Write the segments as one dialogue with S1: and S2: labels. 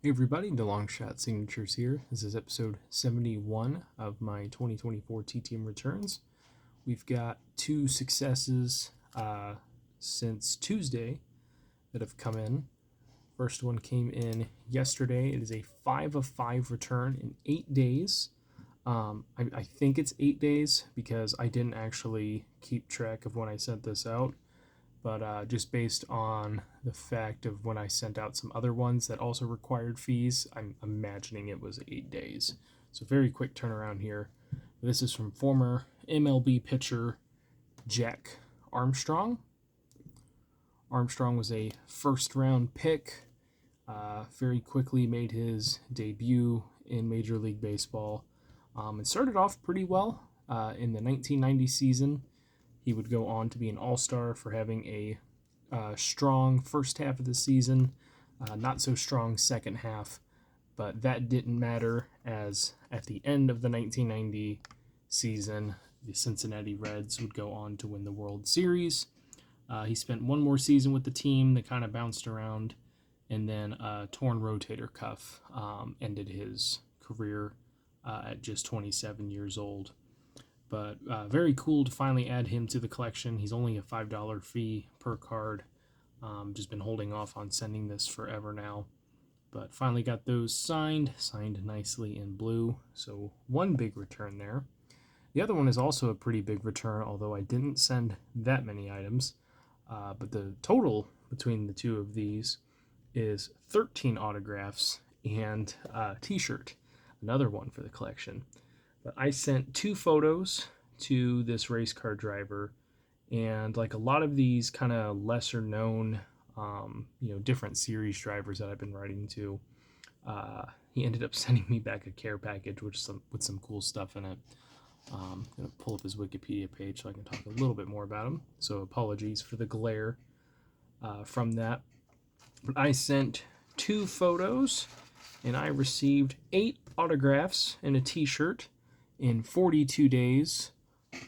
S1: Hey everybody, the Long Shot Signatures here. This is episode 71 of my 2024 TTM returns. We've got two successes since Tuesday that have come in. First one came in yesterday. It is a 5 of 5 return in 8 days. I think it's 8 days because I didn't actually keep track of when I sent this out. But just based on the fact of when I sent out some other ones that also required fees, I'm imagining it was 8 days. So very quick turnaround here. This is from former MLB pitcher Jack Armstrong. Armstrong was a first-round pick. Very quickly made his debut in Major League Baseball and started off pretty well in the 1990 season. He would go on to be an all-star for having a strong first half of the season, not so strong second half, but that didn't matter as at the end of the 1990 season, the Cincinnati Reds would go on to win the World Series. He spent one more season with the team that kind of bounced around, and then a torn rotator cuff ended his career at just 27 years old. But very cool to finally add him to the collection. He's only a $5 fee per card. Just been holding off on sending this forever now. But finally got those signed nicely in blue. So one big return there. The other one is also a pretty big return, although I didn't send that many items. But the total between the two of these is 13 autographs and a t-shirt. Another one for the collection. But I sent 2 photos to this race car driver, and like a lot of these kind of lesser known, different series drivers that I've been writing to, he ended up sending me back a care package with some cool stuff in it. I'm going to pull up his Wikipedia page so I can talk a little bit more about him. So apologies for the glare from that. But I sent 2 photos, and I received 8 autographs and a t-shirt in 42 days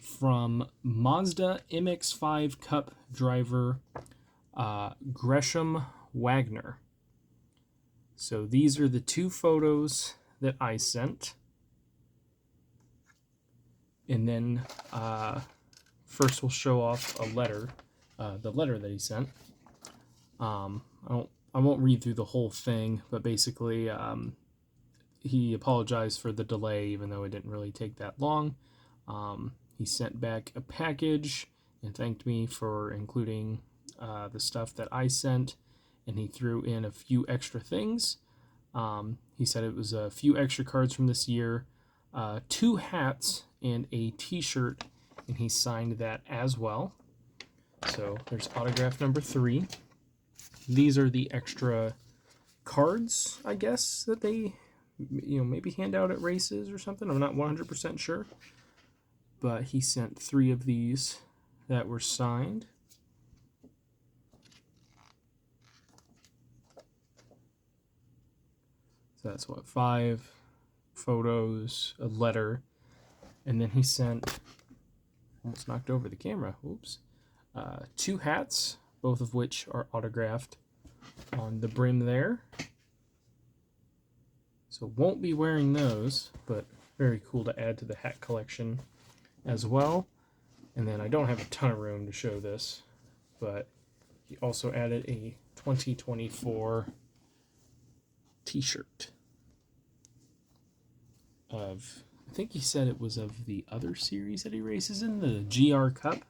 S1: from Mazda MX-5 Cup driver Gresham Wagner. So these are the 2 photos that I sent. And then first we'll show off a letter, the letter that he sent. I won't read through the whole thing, but basically he apologized for the delay, even though it didn't really take that long. He sent back a package and thanked me for including the stuff that I sent, and he threw in a few extra things. He said it was a few extra cards from this year, 2 hats, and a t-shirt, and he signed that as well. So there's autograph number 3. These are the extra cards, I guess, that they maybe hand out at races or something. I'm not 100% sure. But he sent 3 of these that were signed. So that's 5 photos, a letter, and then he sent, almost knocked over the camera, oops, 2 hats, both of which are autographed on the brim there. So won't be wearing those, but very cool to add to the hat collection as well. And then I don't have a ton of room to show this, but he also added a 2024 t-shirt of, I think he said it was of the other series that he races in, the GR Cup.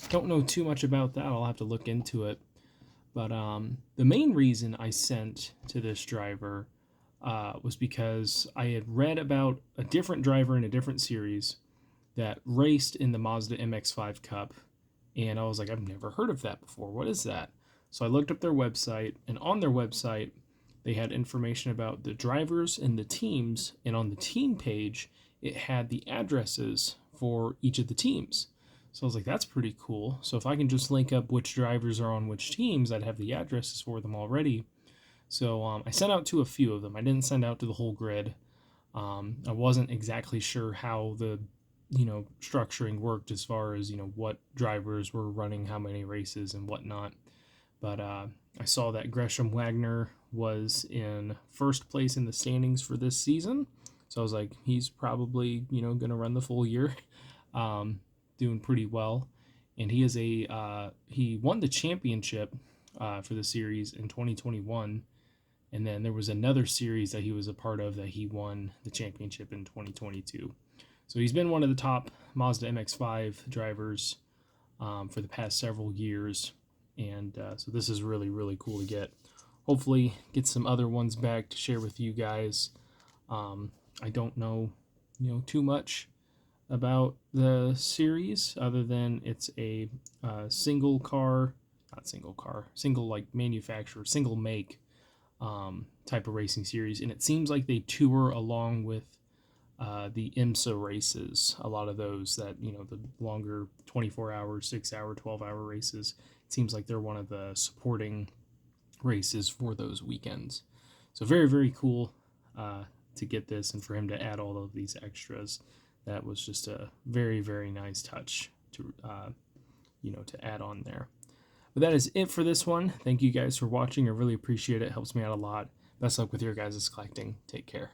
S1: Don't know too much about that. I'll have to look into it. But the main reason I sent to this driver was because I had read about a different driver in a different series that raced in the Mazda MX-5 Cup, and I was like, I've never heard of that before. What is that? So I looked up their website, and on their website, they had information about the drivers and the teams, and on the team page, it had the addresses for each of the teams. So I was like, that's pretty cool. So if I can just link up which drivers are on which teams, I'd have the addresses for them already. So I sent out to a few of them. I didn't send out to the whole grid. I wasn't exactly sure how the structuring worked as far as what drivers were running how many races and whatnot. But I saw that Gresham Wagner was in first place in the standings for this season. So I was like, he's probably, going to run the full year, doing pretty well. And he won the championship for the series in 2021. And then there was another series that he was a part of that he won the championship in 2022. So he's been one of the top Mazda MX-5 drivers for the past several years. And so this is really, really cool to get. Hopefully get some other ones back to share with you guys. I don't know, too much about the series other than it's a single manufacturer, single make type of racing series. And it seems like they tour along with the IMSA races, a lot of those that, the longer 24 hour, 6 hour, 12-hour races. It seems like they're one of the supporting races for those weekends. So very, very cool to get this and for him to add all of these extras. That was just a very, very nice touch to, to add on there. But that is it for this one. Thank you guys for watching. I really appreciate it. It helps me out a lot. Best luck with your guys' collecting. Take care.